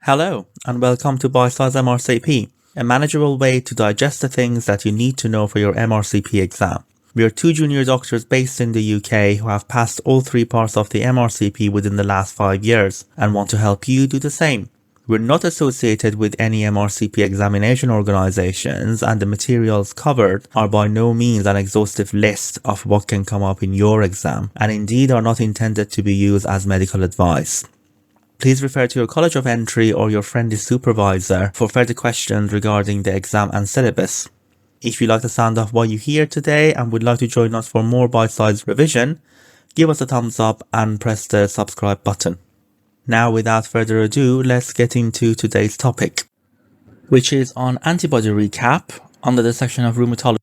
Hello, and welcome to Bite-Size MRCP, a manageable way to digest the things that you need to know for your MRCP exam. We are two junior doctors based in the UK who have passed all three parts of the MRCP within the last 5 years and want to help you do the same. We're not associated with any MRCP examination organisations, and the materials covered are by no means an exhaustive list of what can come up in your exam, and indeed are not intended to be used as medical advice. Please refer to your College of Entry or your friendly supervisor for further questions regarding the exam and syllabus. If you like the sound of what you hear today and would like to join us for more bite-sized revision, give us a thumbs up and press the subscribe button. Now, without further ado, let's get into today's topic, which is on antibody recap under the section of rheumatology.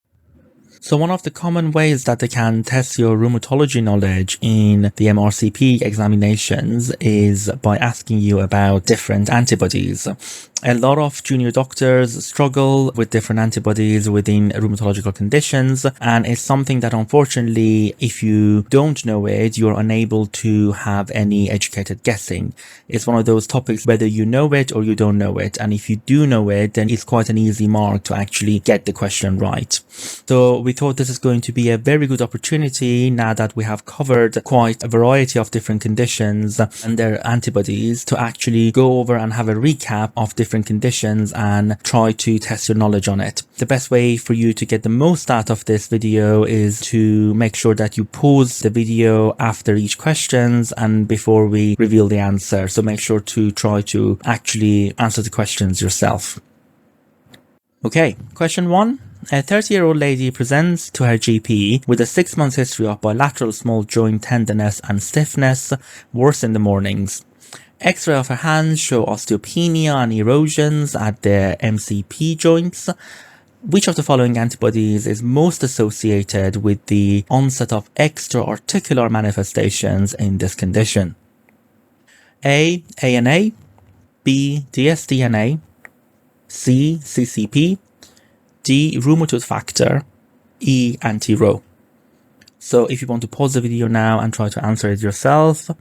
So one of the common ways that they can test your rheumatology knowledge in the MRCP examinations is by asking you about different antibodies. A lot of junior doctors struggle with different antibodies within rheumatological conditions, and it's something that unfortunately, if you don't know it, you're unable to have any educated guessing. It's one of those topics whether you know it or you don't know it, and if you do know it, then it's quite an easy mark to actually get the question right. So we thought this is going to be a very good opportunity, now that we have covered quite a variety of different conditions and their antibodies, to actually go over and have a recap of different conditions and try to test your knowledge on it. The best way for you to get the most out of this video is to make sure that you pause the video after each questions and before we reveal the answer. So make sure to try to actually answer the questions yourself. Okay, question 1. A 30-year-old lady presents to her GP with a 6-month history of bilateral small joint tenderness and stiffness, worse in the mornings. X-ray of her hands show osteopenia and erosions at the MRCP joints. Which of the following antibodies is most associated with the onset of extra-articular manifestations in this condition? A. ANA, B. dsDNA, C. CCP, D. rheumatoid factor, E. anti-Rho. So if you want to pause the video now and try to answer it yourself.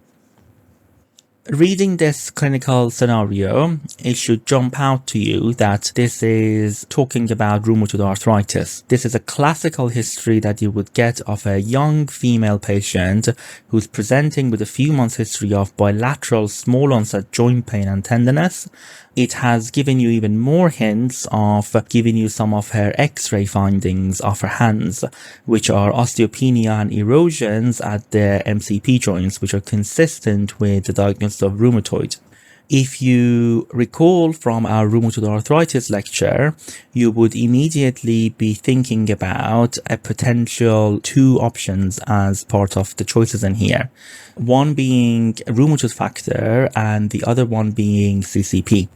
Reading this clinical scenario, it should jump out to you that this is talking about rheumatoid arthritis. This is a classical history that you would get of a young female patient who's presenting with a few months history of bilateral small onset joint pain and tenderness. It has given you even more hints of giving you some of her X-ray findings of her hands, which are osteopenia and erosions at the MRCP joints, which are consistent with the diagnosis of rheumatoid. If you recall from our rheumatoid arthritis lecture, you would immediately be thinking about a potential 2 options as part of the choices in here. One being rheumatoid factor and the other one being CCP.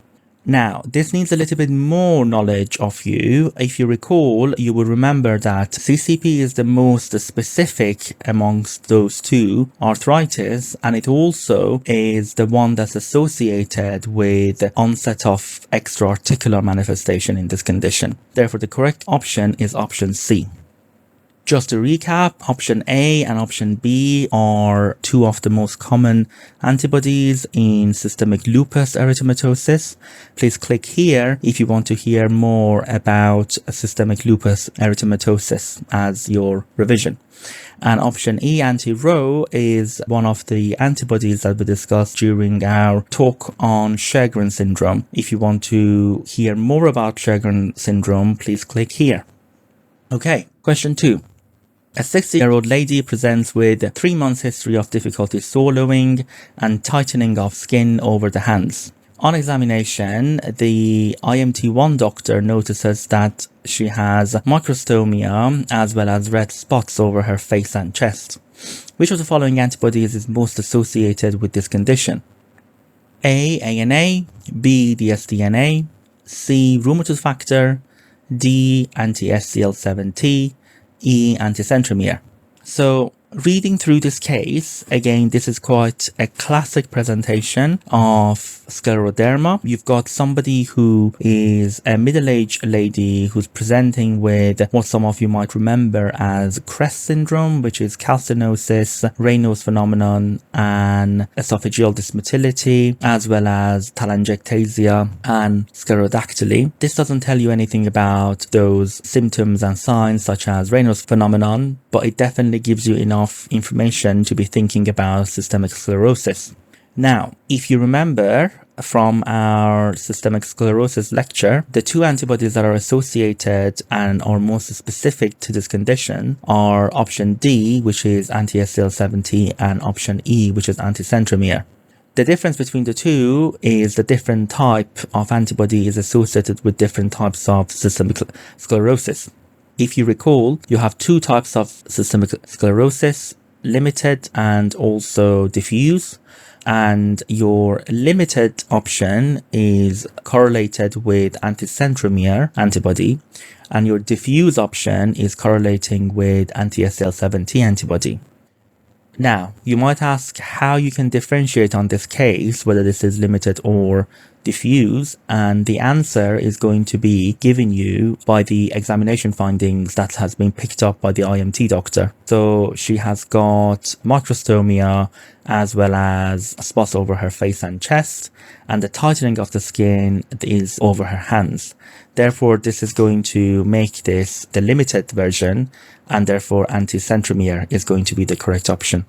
Now, this needs a little bit more knowledge of you. If you recall, you will remember that CCP is the most specific amongst those two, arthritis, and it also is the one that's associated with the onset of extra-articular manifestation in this condition. Therefore, the correct option is option C. Just to recap, option A and option B are 2 of the most common antibodies in systemic lupus erythematosus. Please click here if you want to hear more about systemic lupus erythematosus as your revision. And option E, anti-Rho, is one of the antibodies that we discussed during our talk on Sjögren syndrome. If you want to hear more about Sjögren syndrome, please click here. Okay, question 2. A 60-year-old lady presents with a 3 months history of difficulty swallowing and tightening of skin over the hands. On examination, the IMT1 doctor notices that she has microstomia as well as red spots over her face and chest. Which of the following antibodies is most associated with this condition? A. ANA, B. dsDNA, C. rheumatoid factor, D. anti-SCL7T, E. anticentromere. So reading through this case, again, this is quite a classic presentation of scleroderma. You've got somebody who is a middle-aged lady who's presenting with what some of you might remember as CREST syndrome, which is calcinosis, Raynaud's phenomenon, and esophageal dysmotility, as well as telangiectasia and sclerodactyly. This doesn't tell you anything about those symptoms and signs such as Raynaud's phenomenon, but it definitely gives you enough information to be thinking about systemic sclerosis. Now, if you remember from our systemic sclerosis lecture, the two antibodies that are associated and are most specific to this condition are option D, which is anti-SCL70, and option E, which is anti-centromere. The difference between the two is the different type of antibody is associated with different types of systemic sclerosis. If you recall, you have two types of systemic sclerosis, limited and also diffuse. And your limited option is correlated with anti-centromere antibody, and your diffuse option is correlating with anti-SCL70 antibody. Now, you might ask how you can differentiate on this case, whether this is limited or diffuse, and the answer is going to be given you by the examination findings that has been picked up by the IMT doctor. So she has got microstomia as well as spots over her face and chest, and the tightening of the skin is over her hands. Therefore, this is going to make this the limited version, and therefore anti-centromere is going to be the correct option.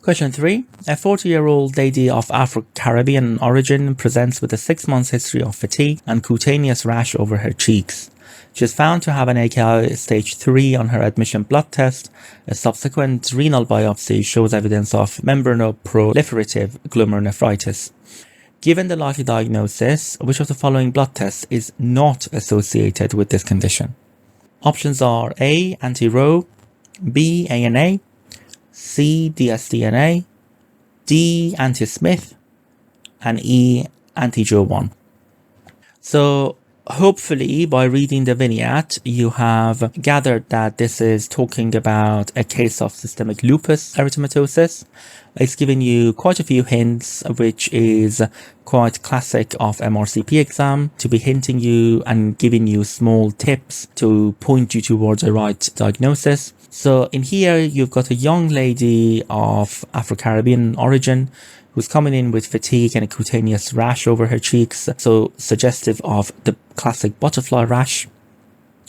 Question 3. A 40-year-old lady of Afro-Caribbean origin presents with a 6-month history of fatigue and cutaneous rash over her cheeks. She is found to have an AKI stage 3 on her admission blood test. A subsequent renal biopsy shows evidence of membranoproliferative glomerulonephritis. Given the likely diagnosis, which of the following blood tests is not associated with this condition? Options are A. Anti-Rho, B. ANA, C. dsDNA, D. Anti-Smith, and E. Anti-Jo1. So hopefully by reading the vignette, you have gathered that this is talking about a case of systemic lupus erythematosus. It's given you quite a few hints, which is quite classic of MRCP exam, to be hinting you and giving you small tips to point you towards the right diagnosis. So in here, you've got a young lady of Afro-Caribbean origin who's coming in with fatigue and a cutaneous rash over her cheeks, so suggestive of the classic butterfly rash.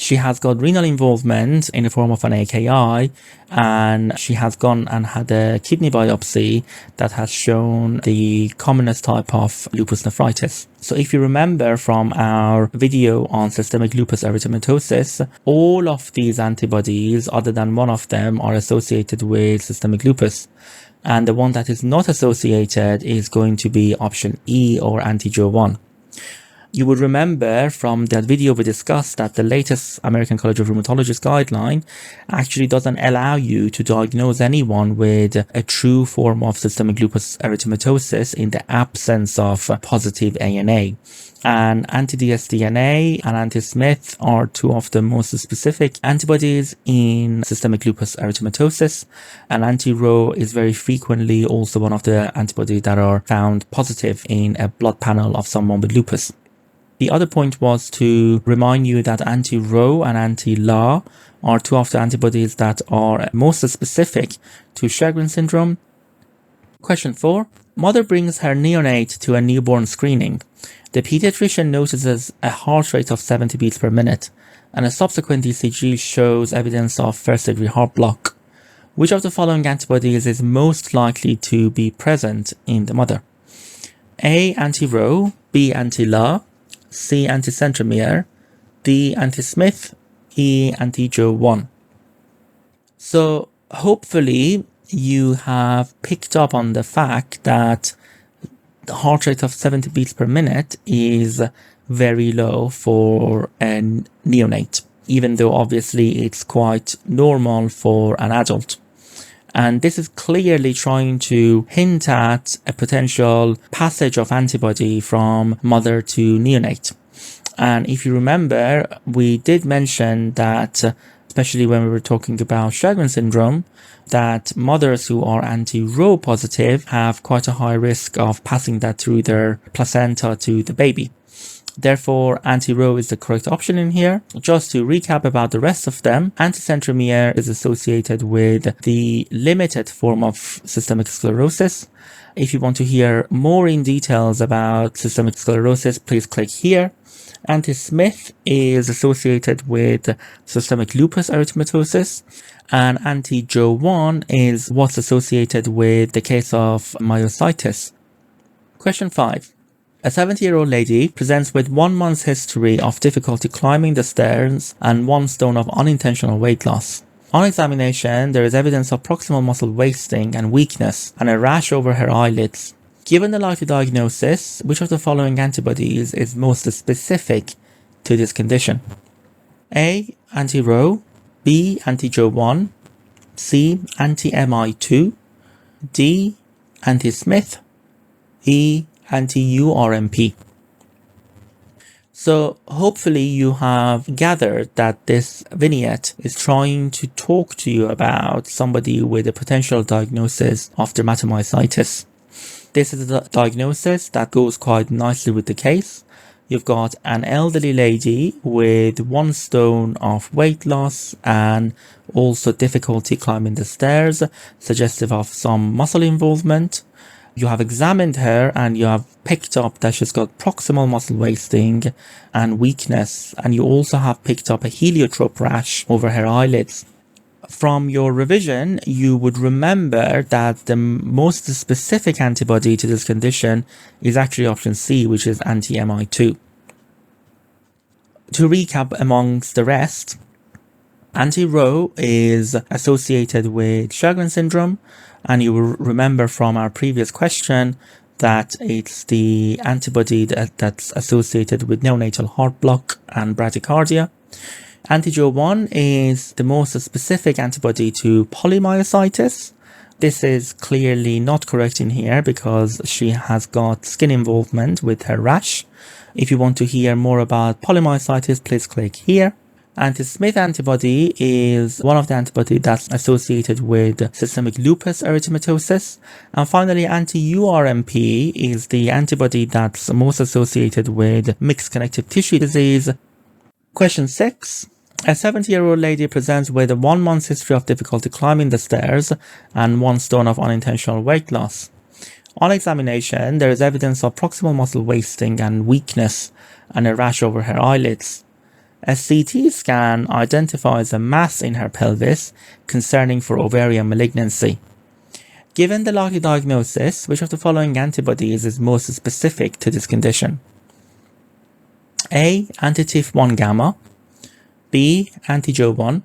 She has got renal involvement in the form of an AKI, and she has gone and had a kidney biopsy that has shown the commonest type of lupus nephritis. So if you remember from our video on systemic lupus erythematosus, all of these antibodies, other than one of them, are associated with systemic lupus. And the one that is not associated is going to be option E, or anti-Jo1. You would remember from that video we discussed that the latest American College of Rheumatology guideline actually doesn't allow you to diagnose anyone with a true form of systemic lupus erythematosus in the absence of positive ANA. And anti-dsDNA and anti-Smith are two of the most specific antibodies in systemic lupus erythematosus, and anti-Rho is very frequently also one of the antibodies that are found positive in a blood panel of someone with lupus. The other point was to remind you that anti-Rho and anti-La are two of the antibodies that are most specific to Sjögren's syndrome. Question 4. Mother brings her neonate to a newborn screening. The pediatrician notices a heart rate of 70 beats per minute, and a subsequent ECG shows evidence of first-degree heart block. Which of the following antibodies is most likely to be present in the mother? A. Anti-Rho, B. Anti-La, C. Anti-centromere, D. Anti-Smith, E. Anti-Jo1. So hopefully you have picked up on the fact that the heart rate of 70 beats per minute is very low for a neonate, even though obviously it's quite normal for an adult. And this is clearly trying to hint at a potential passage of antibody from mother to neonate. And if you remember, we did mention that especially when we were talking about Sjögren's syndrome, that mothers who are anti-Ro positive have quite a high risk of passing that through their placenta to the baby. Therefore, anti-Ro is the correct option in here. Just to recap about the rest of them, anticentromere is associated with the limited form of systemic sclerosis. If you want to hear more in details about systemic sclerosis, please click here. Anti-Smith is associated with systemic lupus erythematosus, and anti-Jo1 is what's associated with the case of myositis. Question 5. A 70-year-old lady presents with 1 month's history of difficulty climbing the stairs and 1 stone of unintentional weight loss. On examination, there is evidence of proximal muscle wasting and weakness and a rash over her eyelids. Given the likely diagnosis, which of the following antibodies is most specific to this condition? A. Anti-Ro, B. Anti-Jo1, C. Anti-MI2, D. Anti-Smith, E. Anti-URMP. So hopefully you have gathered that this vignette is trying to talk to you about somebody with a potential diagnosis of dermatomyositis. This is a diagnosis that goes quite nicely with the case. You've got an elderly lady with 1 stone of weight loss and also difficulty climbing the stairs, suggestive of some muscle involvement. You have examined her and you have picked up that she's got proximal muscle wasting and weakness, and you also have picked up a heliotrope rash over her eyelids. From your revision, you would remember that the most specific antibody to this condition is actually option C, which is anti-MI2. To recap amongst the rest, anti-Ro is associated with Sjögren's syndrome, and you will remember from our previous question that it's the antibody that's associated with neonatal heart block and bradycardia. Anti-Jo1 is the most specific antibody to polymyositis. This is clearly not correct in here because she has got skin involvement with her rash. If you want to hear more about polymyositis, please click here. Anti-Smith antibody is one of the antibodies that's associated with systemic lupus erythematosus. And finally, anti-URMP is the antibody that's most associated with mixed connective tissue disease. Question 6. A 70-year-old lady presents with a 1 month's history of difficulty climbing the stairs and 1 stone of unintentional weight loss. On examination, there is evidence of proximal muscle wasting and weakness and a rash over her eyelids. A CT scan identifies a mass in her pelvis concerning for ovarian malignancy. Given the likely diagnosis, which of the following antibodies is most specific to this condition? A. Anti-TIF1 gamma, B. Anti-Jo1,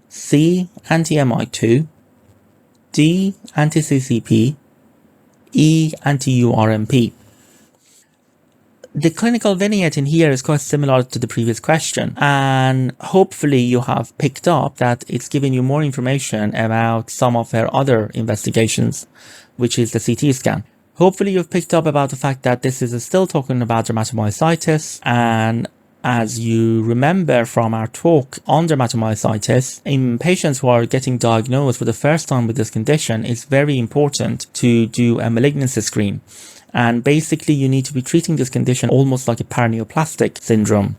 C. Anti-MI2, D. Anti-CCP, E. Anti-URMP. The clinical vignette in here is quite similar to the previous question, and hopefully you have picked up that it's giving you more information about some of her other investigations, which is the CT scan. Hopefully you've picked up about the fact that this is still talking about dermatomyositis, and as you remember from our talk on dermatomyositis, in patients who are getting diagnosed for the first time with this condition, it's very important to do a malignancy screen. And basically you need to be treating this condition almost like a paraneoplastic syndrome.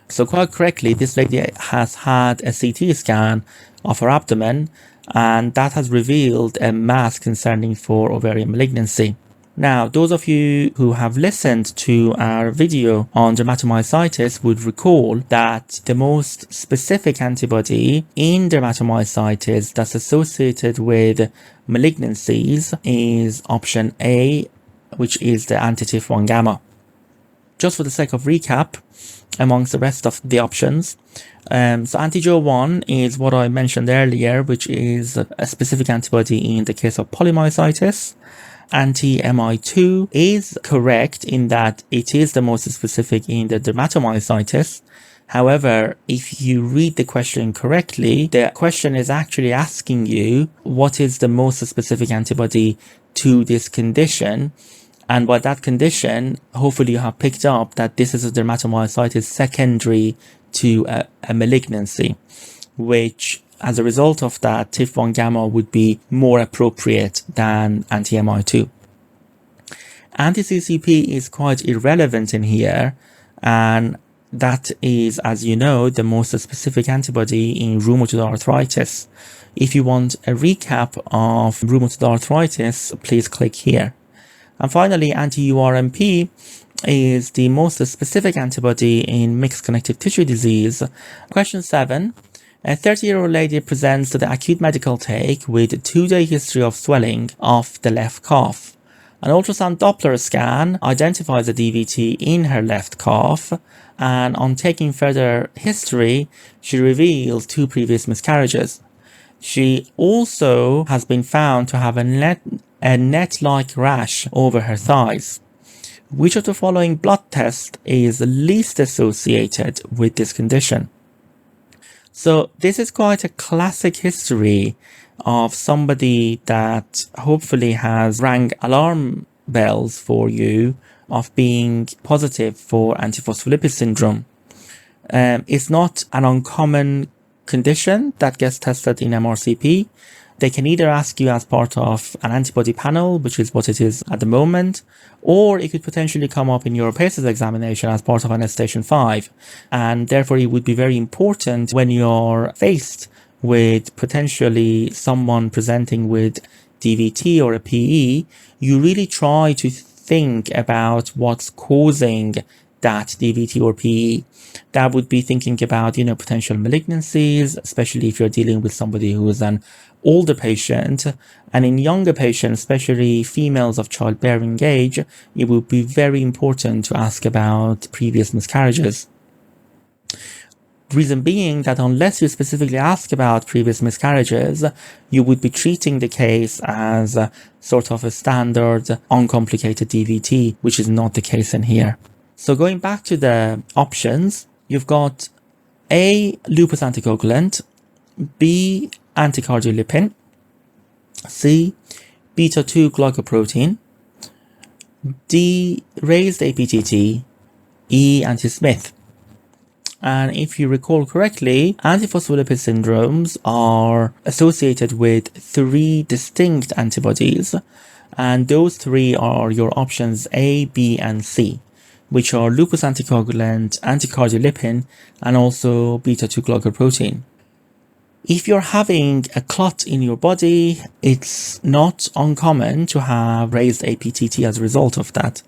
So quite correctly, this lady has had a CT scan of her abdomen, and that has revealed a mass concerning for ovarian malignancy. Now, those of you who have listened to our video on dermatomyositis would recall that the most specific antibody in dermatomyositis that's associated with malignancies is option A, which is the anti-TIF1 gamma. Just for the sake of recap, amongst the rest of the options, so anti-Jo1 is what I mentioned earlier, which is a specific antibody in the case of polymyositis. Anti-MI2 is correct in that it is the most specific in the dermatomyositis. However, if you read the question correctly, the question is actually asking you what is the most specific antibody to this condition. And by that condition, hopefully you have picked up that this is a dermatomyositis secondary to a malignancy, which as a result of that, TIF1 gamma would be more appropriate than anti-MI2. Anti-CCP is quite irrelevant in here, and that is, as you know, the most specific antibody in rheumatoid arthritis. If you want a recap of rheumatoid arthritis, please click here. And finally, anti-URMP is the most specific antibody in mixed connective tissue disease. Question 7. A 30-year-old lady presents to the acute medical take with a 2-day history of swelling of the left calf. An ultrasound Doppler scan identifies a DVT in her left calf, and on taking further history, she reveals 2 previous miscarriages. She also has been found to have a net-like rash over her thighs. Which of the following blood test is least associated with this condition? So this is quite a classic history of somebody that hopefully has rang alarm bells for you of being positive for antiphospholipid syndrome. It's not an uncommon condition that gets tested in MRCP. They can either ask you as part of an antibody panel, which is what it is at the moment, or it could potentially come up in your PACES examination as part of an Station 5. And therefore, it would be very important when you're faced with potentially someone presenting with DVT or a PE, you really try to think about what's causing that DVT or PE. That would be thinking about, potential malignancies, especially if you're dealing with somebody who is an older patient. And in younger patients, especially females of childbearing age, it would be very important to ask about previous miscarriages. Reason being that unless you specifically ask about previous miscarriages, you would be treating the case as sort of a standard uncomplicated DVT, which is not the case in here. So going back to the options, you've got A, lupus anticoagulant, B, anticardiolipin, C, beta-2 glycoprotein, D, raised APTT, E, anti-Smith. And if you recall correctly, antiphospholipid syndromes are associated with 3 distinct antibodies, and those 3 are your options A, B, and C, which are lupus anticoagulant, anticardiolipin, and also beta-2 glycoprotein. If you're having a clot in your body, it's not uncommon to have raised APTT as a result of that,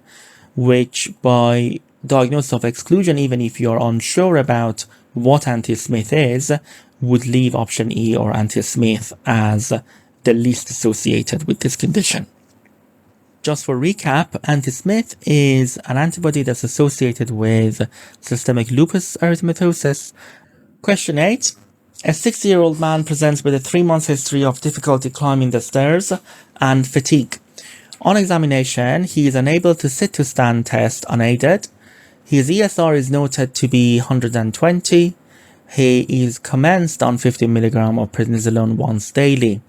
which by diagnosis of exclusion, even if you're unsure about what anti-Smith is, would leave option E or anti-Smith as the least associated with this condition. Just for recap, anti-Smith is an antibody that's associated with systemic lupus erythematosus. Question 8. A 60-year-old man presents with a 3-month history of difficulty climbing the stairs and fatigue. On examination, he is unable to sit to stand test unaided. His ESR is noted to be 120. He is commenced on 50 mg of prednisolone once daily,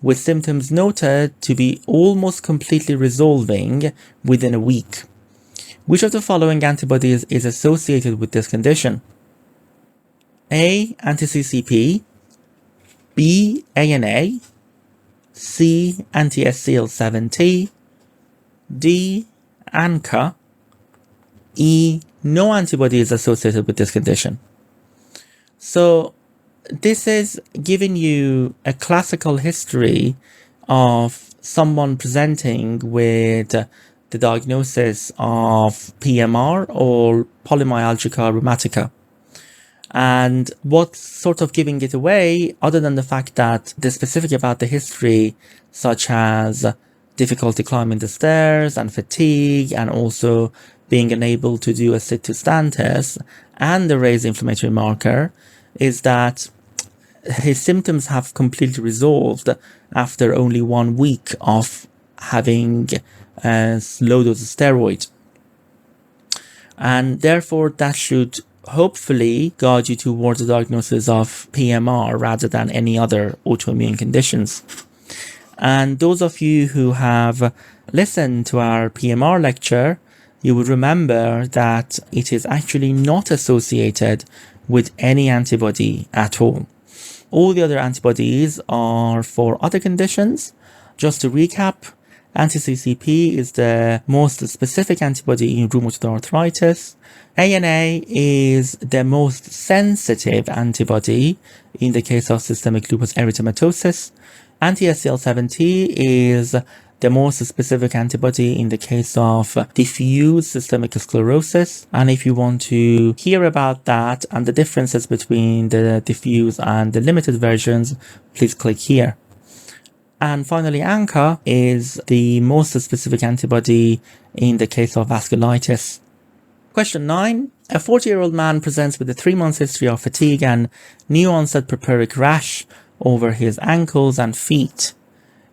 with symptoms noted to be almost completely resolving within a week. Which of the following antibodies is associated with this condition? A, anti-CCP, B, ANA, C, anti-SCL7T, D, ANCA, E, no antibody is associated with this condition. So this is giving you a classical history of someone presenting with the diagnosis of PMR or polymyalgia rheumatica. And what's sort of giving it away, other than the fact that the specific about the history, such as difficulty climbing the stairs and fatigue, and also being unable to do a sit-to-stand test, and the raised inflammatory marker, is that his symptoms have completely resolved after only 1 week of having a low dose of steroid. And therefore, that should hopefully guide you towards the diagnosis of PMR rather than any other autoimmune conditions. And those of you who have listened to our PMR lecture, you would remember that it is actually not associated with any antibody at all. All the other antibodies are for other conditions. Just to recap, anti-CCP is the most specific antibody in rheumatoid arthritis. ANA is the most sensitive antibody in the case of systemic lupus erythematosus. Anti-SCL7T is the most specific antibody in the case of diffuse systemic sclerosis. And if you want to hear about that and the differences between the diffuse and the limited versions, please click here. And finally, ANCA is the most specific antibody in the case of vasculitis. Question 9. A 40-year-old man presents with a 3-month history of fatigue and new onset purpuric rash over his ankles and feet.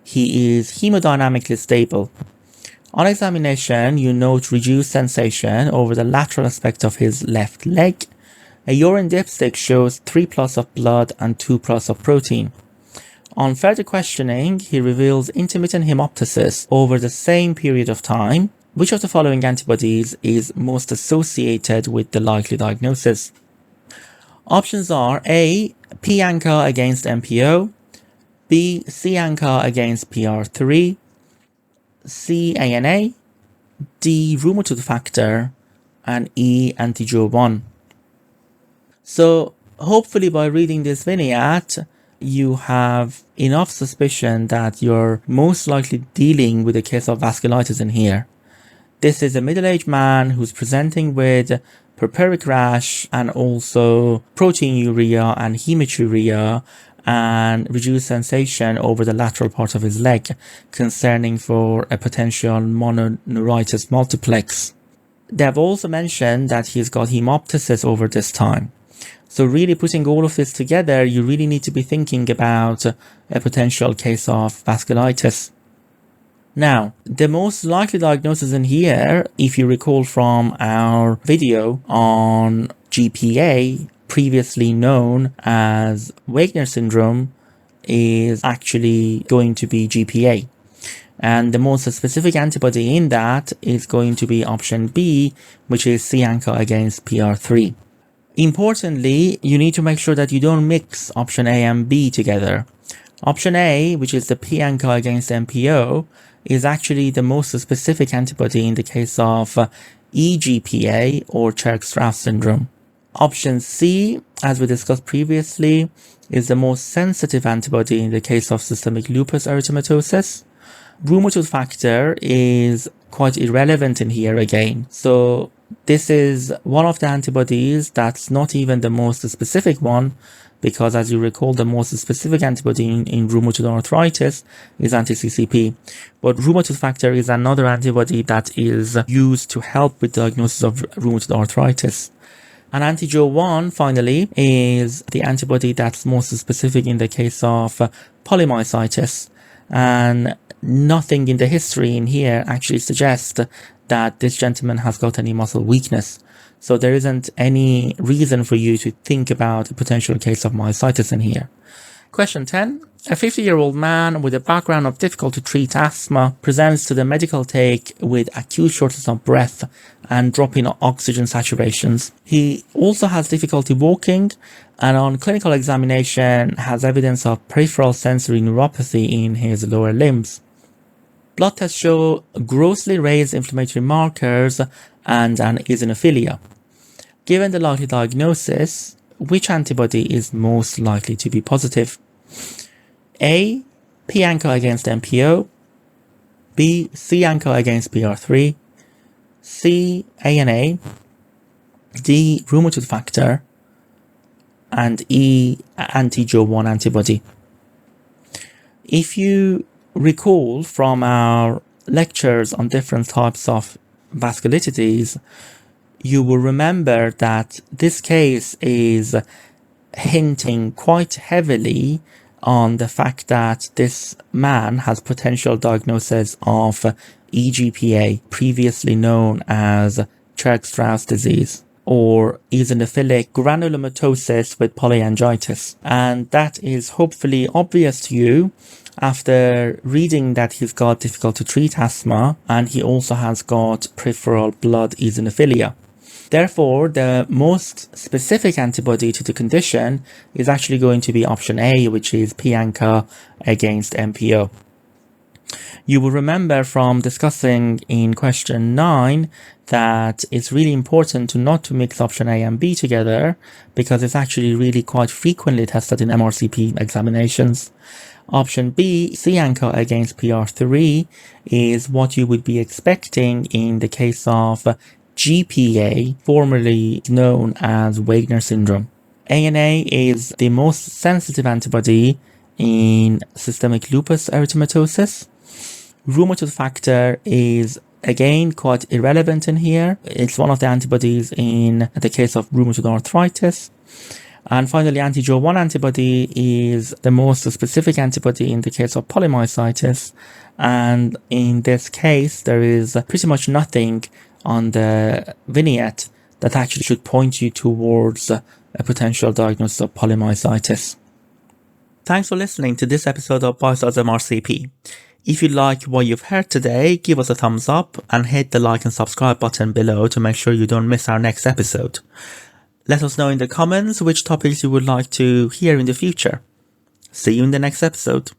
He is hemodynamically stable. On examination, you note reduced sensation over the lateral aspect of his left leg. A urine dipstick shows 3+ of blood and 2+ of protein. On further questioning, he reveals intermittent hemoptysis over the same period of time. Which of the following antibodies is most associated with the likely diagnosis? Options are A. P-ANCA against MPO, B. C-ANCA against PR3, C. ANA, D. Rheumatoid factor, and E. anti-Jo1. So hopefully by reading this vignette, you have enough suspicion that you're most likely dealing with a case of vasculitis in here. This is a middle-aged man who's presenting with purpuric rash and also proteinuria and hematuria and reduced sensation over the lateral part of his leg, concerning for a potential mononeuritis multiplex. They have also mentioned that he's got hemoptysis over this time. So really putting all of this together, you really need to be thinking about a potential case of vasculitis. Now, the most likely diagnosis in here, if you recall from our video on GPA, previously known as Wegener syndrome, is actually going to be GPA. And the most specific antibody in that is going to be option B, which is C-ANCA against PR3. Importantly, you need to make sure that you don't mix option A and B together. Option A, which is the P-ANCA against MPO, is actually the most specific antibody in the case of EGPA or Churg-Strauss syndrome. Option C, as we discussed previously, is the most sensitive antibody in the case of systemic lupus erythematosus. Rheumatoid factor is quite irrelevant in here again. So this is one of the antibodies that's not even the most specific one, because as you recall, the most specific antibody in rheumatoid arthritis is anti-CCP. But rheumatoid factor is another antibody that is used to help with diagnosis of rheumatoid arthritis. And anti-Jo1, finally, is the antibody that's most specific in the case of polymyositis. And nothing in the history in here actually suggests that this gentleman has got any muscle weakness. So there isn't any reason for you to think about a potential case of myositis in here. Question 10. A 50-year-old man with a background of difficult to treat asthma presents to the medical take with acute shortness of breath and drop in oxygen saturations. He also has difficulty walking and on clinical examination has evidence of peripheral sensory neuropathy in his lower limbs. Blood tests show grossly raised inflammatory markers and an eosinophilia. Given the likely diagnosis, which antibody is most likely to be positive? A. P-ANCA against MPO, B. C-ANCA against PR3, C. ANA, D. Rheumatoid factor, and E. anti-Jo1 antibody. If you recall from our lectures on different types of vasculitides, you will remember that this case is hinting quite heavily on the fact that this man has potential diagnosis of EGPA, previously known as Churg-Strauss disease, or eosinophilic granulomatosis with polyangiitis. And that is hopefully obvious to you after reading that he's got difficult to treat asthma and he also has got peripheral blood eosinophilia. Therefore, the most specific antibody to the condition is actually going to be option A, which is P-ANCA against MPO. You will remember from discussing in question 9 that it's really important not to mix option A and B together, because it's actually really quite frequently tested in MRCP examinations. Option B, C-ANCA against PR3, is what you would be expecting in the case of GPA, formerly known as Wegener syndrome. ANA is the most sensitive antibody in systemic lupus erythematosus. Rheumatoid factor is again quite irrelevant in here. It's one of the antibodies in the case of rheumatoid arthritis. And finally, anti-Jo1 antibody is the most specific antibody in the case of polymyositis. And in this case, there is pretty much nothing on the vignette that actually should point you towards a potential diagnosis of polymyositis. Thanks for listening to this episode of Biostars MRCP. If you like what you've heard today, give us a thumbs up and hit the like and subscribe button below to make sure you don't miss our next episode. Let us know in the comments which topics you would like to hear in the future. See you in the next episode.